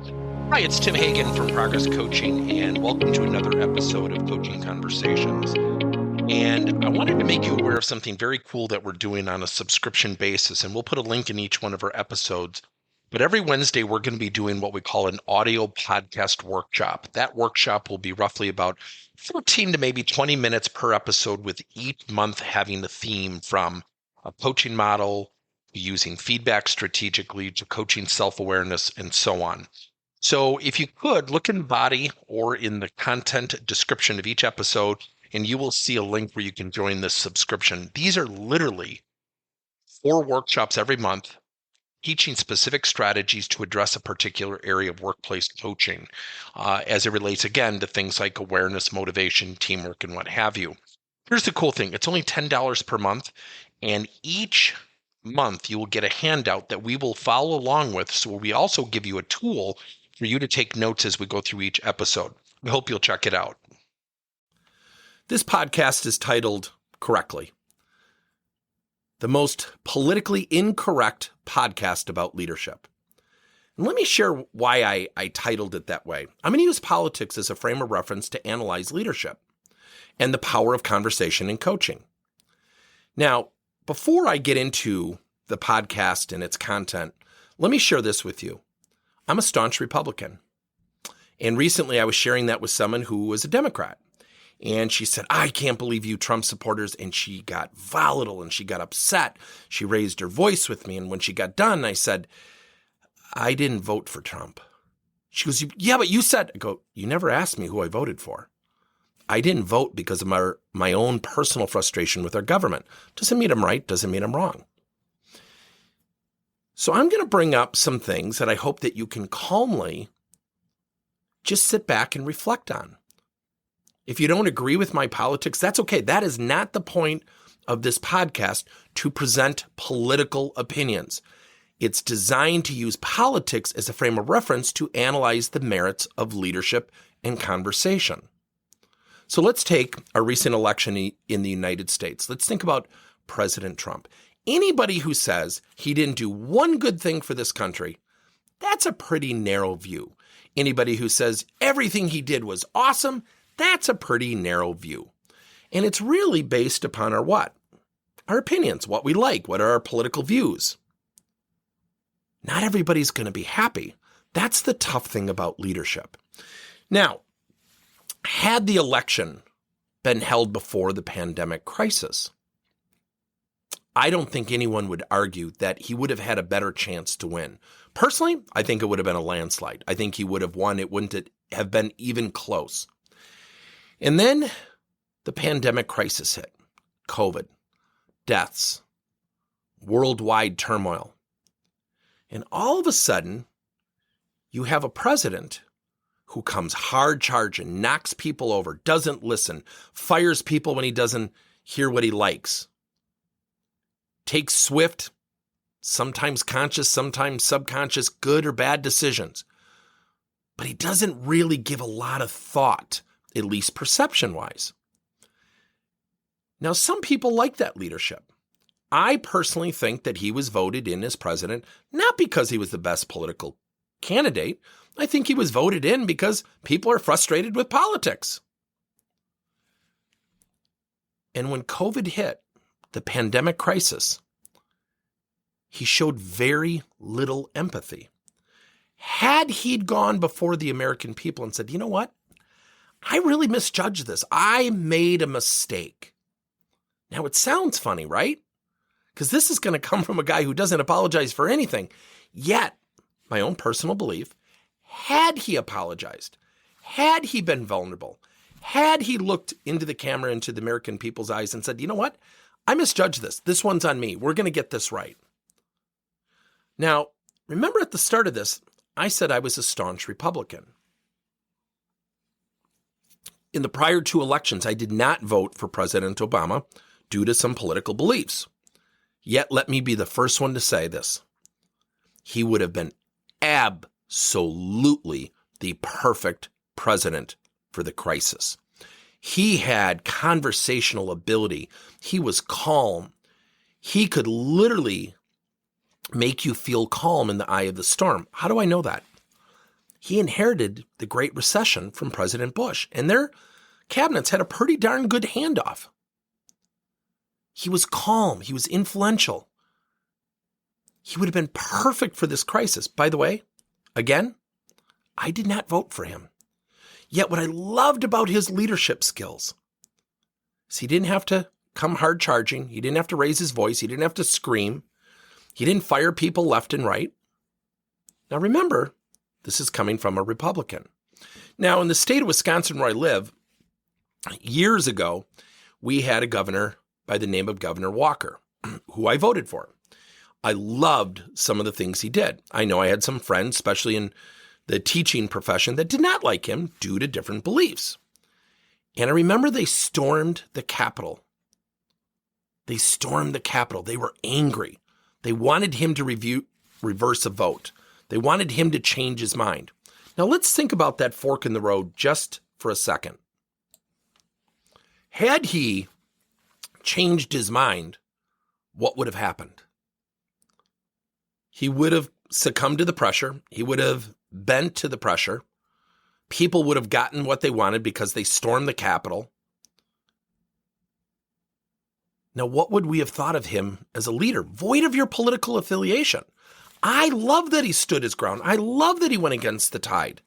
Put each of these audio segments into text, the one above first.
Hi, it's Tim Hagen from Progress Coaching, and welcome to another episode of Coaching Conversations. And I wanted to make you aware of something very cool that we're doing on a subscription basis, and we'll put a link in each one of our episodes. But every Wednesday, we're going to be doing what we call an audio podcast workshop. That workshop will be roughly about 14 to maybe 20 minutes per episode, with each month having a theme from a coaching model, using feedback strategically, to coaching self-awareness, and so on. So if you could, look in the body or in the content description of each episode, and you will see a link where you can join this subscription. These are literally 4 workshops every month, teaching specific strategies to address a particular area of workplace coaching, as it relates, again, to things like awareness, motivation, teamwork, and what have you. Here's the cool thing. It's only $10 per month, and each month you will get a handout that we will follow along with. So we also give you a tool for you to take notes as we go through each episode. We hope you'll check it out. This podcast is titled correctly, the most politically incorrect podcast about leadership. And let me share why I titled it that way. I'm going to use politics as a frame of reference to analyze leadership and the power of conversation in coaching. Now, before I get into the podcast and its content, let me share this with you. I'm a staunch Republican. And recently I was sharing that with someone who was a Democrat. And she said, I can't believe you Trump supporters. And she got volatile and she got upset. She raised her voice with me. And when she got done, I said, I didn't vote for Trump. She goes, yeah, but you said. I go, you never asked me who I voted for. I didn't vote because of my own personal frustration with our government. Doesn't mean I'm right. Doesn't mean I'm wrong. So I'm going to bring up some things that I hope that you can calmly just sit back and reflect on. If you don't agree with my politics, that's okay. That is not the point of this podcast, to present political opinions. It's designed to use politics as a frame of reference to analyze the merits of leadership and conversation. So let's take a recent election in the United States. Let's think about President Trump. Anybody who says he didn't do one good thing for this country, that's a pretty narrow view. Anybody who says everything he did was awesome, that's a pretty narrow view. And it's really based upon our what? Our opinions, what we like, what are our political views. Not everybody's going to be happy. That's the tough thing about leadership. Now, had the election been held before the pandemic crisis, I don't think anyone would argue that he would have had a better chance to win. Personally, I think it would have been a landslide. I think he would have won. It wouldn't have been even close. And then the pandemic crisis hit. COVID, deaths, worldwide turmoil. And all of a sudden, you have a president who comes hard charging, knocks people over, doesn't listen, fires people when he doesn't hear what he likes, takes swift, sometimes conscious, sometimes subconscious, good or bad decisions. But he doesn't really give a lot of thought, at least perception-wise. Now, some people like that leadership. I personally think that he was voted in as president, not because he was the best political candidate. I think he was voted in because people are frustrated with politics. And when COVID hit, the pandemic crisis, he showed very little empathy. Had he gone before the American people and said, you know what? I really misjudged this. I made a mistake. Now, it sounds funny, right? Because this is going to come from a guy who doesn't apologize for anything. Yet, my own personal belief, had he apologized, had he been vulnerable, had he looked into the camera, into the American people's eyes and said, you know what? I misjudged this. This one's on me. We're going to get this right. Now, remember at the start of this, I said I was a staunch Republican. In the prior 2 elections, I did not vote for President Obama due to some political beliefs. Yet, let me be the first one to say this. He would have been absolutely the perfect president for the crisis. He had conversational ability. He was calm. He could literally make you feel calm in the eye of the storm. How do I know that? He inherited the Great Recession from President Bush, and their cabinets had a pretty darn good handoff. He was calm. He was influential. He would have been perfect for this crisis. By the way, again, I did not vote for him. Yet what I loved about his leadership skills is he didn't have to come hard charging. He didn't have to raise his voice. He didn't have to scream. He didn't fire people left and right. Now remember, this is coming from a Republican. Now in the state of Wisconsin where I live, years ago, we had a governor by the name of Governor Walker, who I voted for. I loved some of the things he did. I know I had some friends, especially in the teaching profession, that did not like him due to different beliefs. And I remember they stormed the Capitol. They stormed the Capitol. They were angry. They wanted him to reverse a vote. They wanted him to change his mind. Now let's think about that fork in the road just for a second. Had he changed his mind, what would have happened? He would have succumbed to the pressure. He would have bent to the pressure. People would have gotten what they wanted because they stormed the Capitol. Now, what would we have thought of him as a leader, void of your political affiliation? I love that he stood his ground. I love that he went against the tide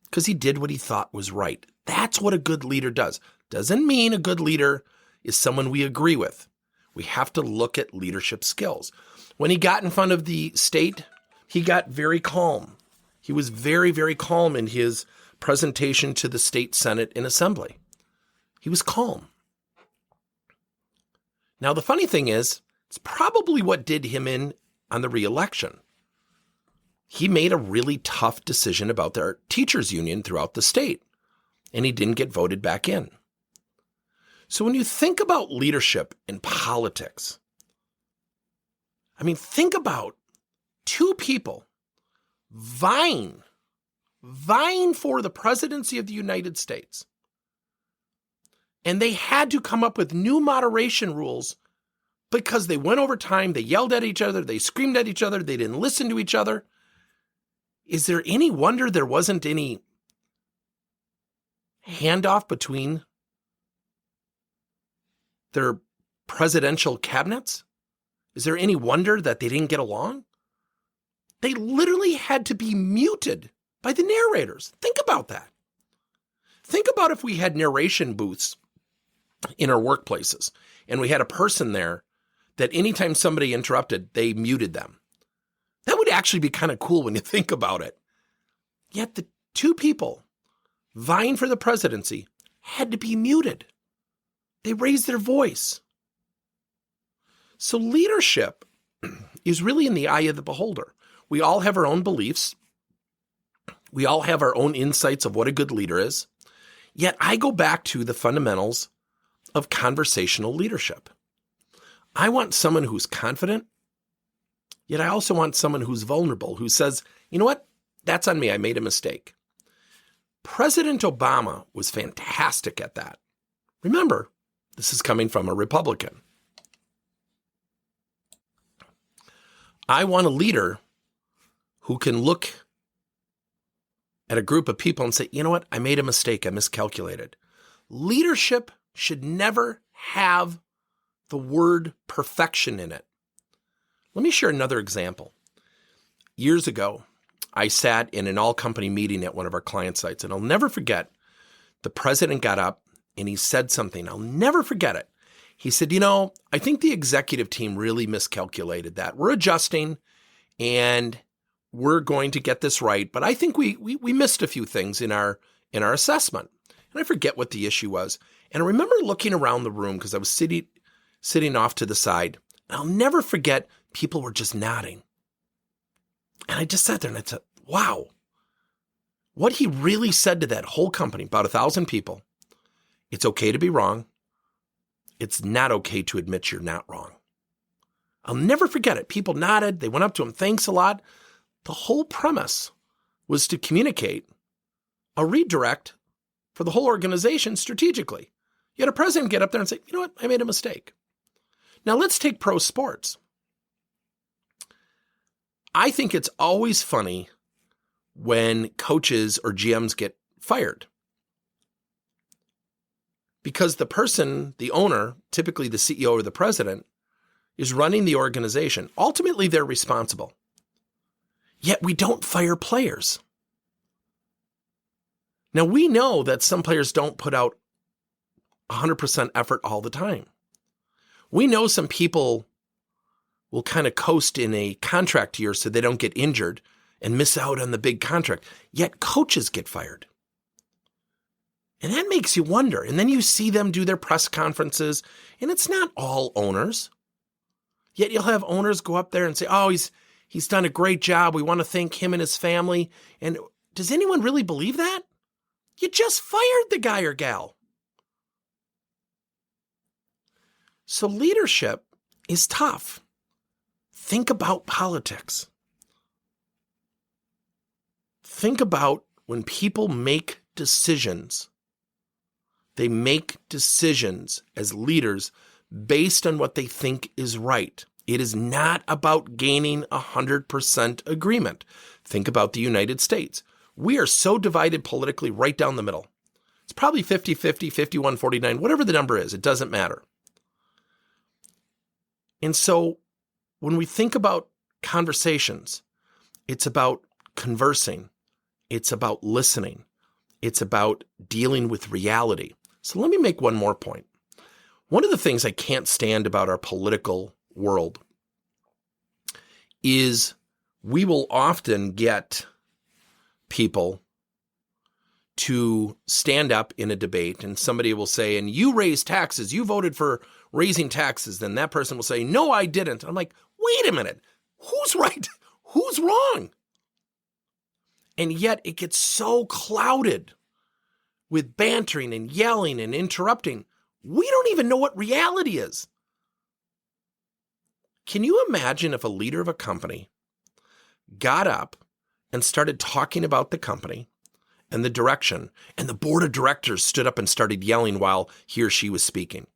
because he did what he thought was right. That's what a good leader does. Doesn't mean a good leader is someone we agree with. We have to look at leadership skills. When he got in front of the state, he got very calm. He was very, very calm in his presentation to the state Senate and Assembly. He was calm. Now, the funny thing is, it's probably what did him in on the re-election. He made a really tough decision about their teachers union throughout the state, and he didn't get voted back in. So when you think about leadership in politics, I mean, think about two people vying for the presidency of the United States. And they had to come up with new moderation rules because they went over time, they yelled at each other, they screamed at each other, they didn't listen to each other. Is there any wonder there wasn't any handoff between their presidential cabinets? Is there any wonder that they didn't get along? They literally had to be muted by the narrators. Think about that. Think about if we had narration booths in our workplaces and we had a person there that anytime somebody interrupted, they muted them. That would actually be kind of cool when you think about it. Yet the two people vying for the presidency had to be muted. They raised their voice. So leadership is really in the eye of the beholder. We all have our own beliefs. We all have our own insights of what a good leader is. Yet I go back to the fundamentals of conversational leadership. I want someone who's confident, yet I also want someone who's vulnerable, who says, you know what? That's on me. I made a mistake. President Obama was fantastic at that. Remember, this is coming from a Republican. I want a leader who can look at a group of people and say, you know what? I made a mistake. I miscalculated. Leadership should never have the word perfection in it. Let me share another example. Years ago, I sat in an all-company meeting at one of our client sites, and I'll never forget, the president got up and he said something. I'll never forget it. He said, you know, I think the executive team really miscalculated that. We're adjusting and we're going to get this right, but I think we missed a few things in our assessment. And I forget what the issue was. And I remember looking around the room because I was sitting off to the side. And I'll never forget, people were just nodding. And I just sat there and I said, wow, what he really said to that whole company, about 1,000 people, it's okay to be wrong. It's not okay to admit you're not wrong. I'll never forget it. People nodded. They went up to him. Thanks a lot. The whole premise was to communicate a redirect for the whole organization strategically. You had a president get up there and say, you know what? I made a mistake. Now let's take pro sports. I think it's always funny when coaches or GMs get fired. Because the person, the owner, typically the CEO or the president, is running the organization. Ultimately, they're responsible. Yet we don't fire players. Now, we know that some players don't put out 100% effort all the time. We know some people will kind of coast in a contract year so they don't get injured and miss out on the big contract. Yet coaches get fired. And that makes you wonder. And then you see them do their press conferences, and it's not all owners. Yet you'll have owners go up there and say, oh, he's done a great job. We want to thank him and his family. And does anyone really believe that? You just fired the guy or gal. So leadership is tough. Think about politics. Think about when people make decisions. They make decisions as leaders based on what they think is right. It is not about gaining 100% agreement. Think about the United States. We are so divided politically right down the middle. It's probably 50-50, 51-49, whatever the number is. It doesn't matter. And so when we think about conversations, it's about conversing. It's about listening. It's about dealing with reality. So let me make one more point. One of the things I can't stand about our political world is we will often get people to stand up in a debate and somebody will say, and you raised taxes, you voted for raising taxes. Then that person will say, no, I didn't. I'm like, wait a minute, who's right? Who's wrong? And yet it gets so clouded with bantering and yelling and interrupting. We don't even know what reality is. Can you imagine if a leader of a company got up and started talking about the company and the direction, and the board of directors stood up and started yelling while he or she was speaking?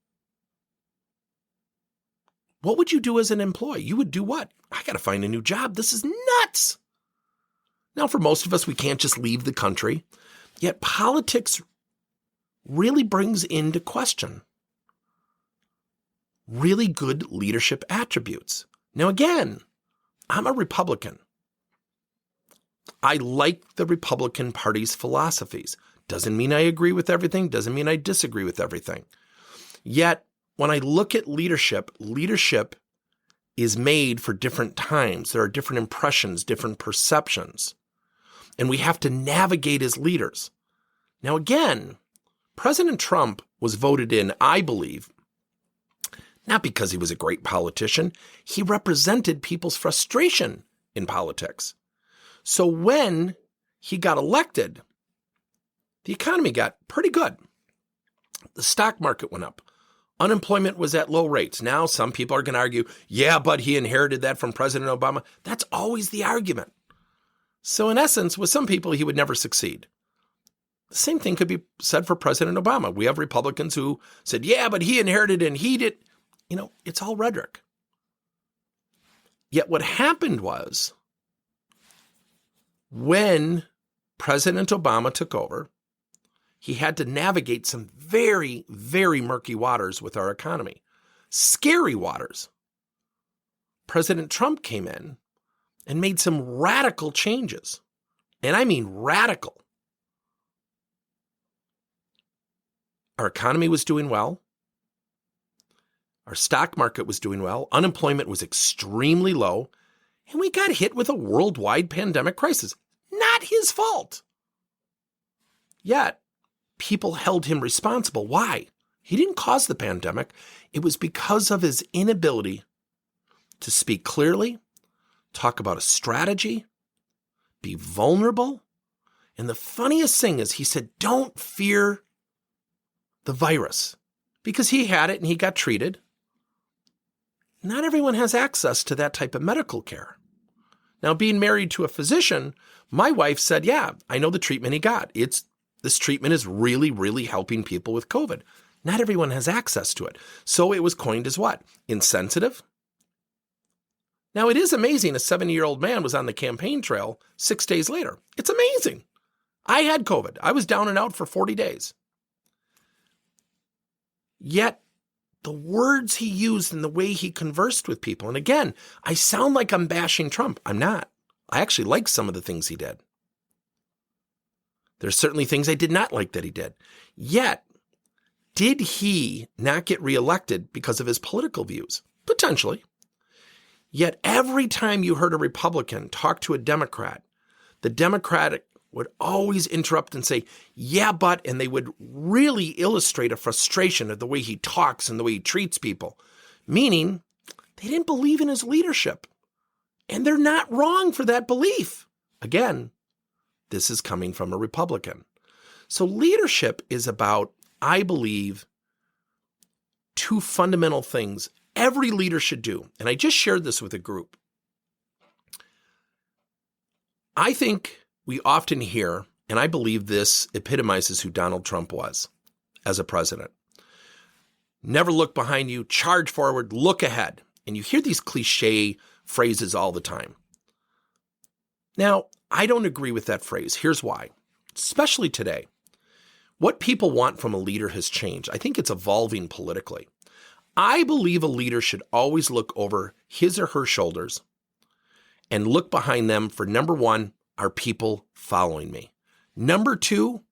What would you do as an employee? You would do what? I got to find a new job. This is nuts. Now, for most of us, we can't just leave the country. Yet politics really brings into question really good leadership attributes. Now, again, I'm a Republican. I like the Republican Party's philosophies. Doesn't mean I agree with everything. Doesn't mean I disagree with everything. Yet, when I look at leadership, leadership is made for different times. There are different impressions, different perceptions. And we have to navigate as leaders. Now, again, President Trump was voted in, I believe, not because he was a great politician. He represented people's frustration in politics. So when he got elected, the economy got pretty good. The stock market went up. Unemployment was at low rates. Now, some people are going to argue, yeah, but he inherited that from President Obama. That's always the argument. So in essence, with some people, he would never succeed. The same thing could be said for President Obama. We have Republicans who said, yeah, but he inherited and he did. You know, it's all rhetoric. Yet what happened was when President Obama took over, he had to navigate some very, very murky waters with our economy. Scary waters. President Trump came in and made some radical changes. And I mean radical. Our economy was doing well. Our stock market was doing well. Unemployment was extremely low. And we got hit with a worldwide pandemic crisis. Not his fault. Yet, people held him responsible. Why? He didn't cause the pandemic. It was because of his inability to speak clearly, talk about a strategy, be vulnerable. And the funniest thing is he said, don't fear the virus, because he had it and he got treated. Not everyone has access to that type of medical care. Now, being married to a physician, my wife said, yeah, I know the treatment he got. This treatment is really, really helping people with COVID. Not everyone has access to it. So it was coined as what? Insensitive, Now, it is amazing a 70-year-old man was on the campaign trail 6 days later. It's amazing. I had COVID. I was down and out for 40 days. Yet, the words he used and the way he conversed with people, and again, I sound like I'm bashing Trump. I'm not. I actually like some of the things he did. There's certainly things I did not like that he did. Yet, did he not get reelected because of his political views? Potentially. Yet every time you heard a Republican talk to a Democrat, the Democratic would always interrupt and say, yeah, but, and they would really illustrate a frustration of the way he talks and the way he treats people, meaning they didn't believe in his leadership. And they're not wrong for that belief. Again, this is coming from a Republican. So leadership is about, I believe, two fundamental things every leader should do. And I just shared this with a group. I think we often hear, and I believe this epitomizes who Donald Trump was as a president. Never look behind you, charge forward, look ahead. And you hear these cliche phrases all the time. Now, I don't agree with that phrase. Here's why. Especially today. What people want from a leader has changed. I think it's evolving politically. I believe a leader should always look over his or her shoulders and look behind them for, number one, are people following me? Number two,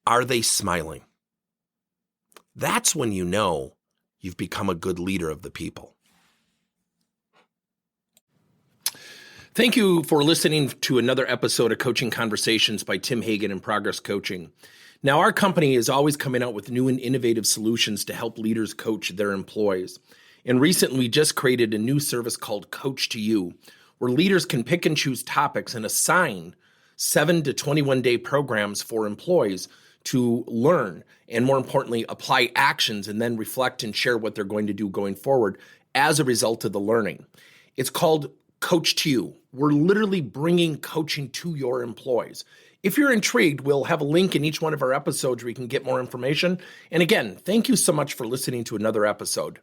are they smiling? That's when you know you've become a good leader of the people. Thank you for listening to another episode of Coaching Conversations by Tim Hagan and Progress Coaching. Now, our company is always coming out with new and innovative solutions to help leaders coach their employees. And recently, we just created a new service called Coach to You, where leaders can pick and choose topics and assign 7 to 21-day programs for employees to learn and, more importantly, apply actions and then reflect and share what they're going to do going forward as a result of the learning. It's called Coach to You. We're literally bringing coaching to your employees. If you're intrigued, we'll have a link in each one of our episodes where you can get more information. And again, thank you so much for listening to another episode.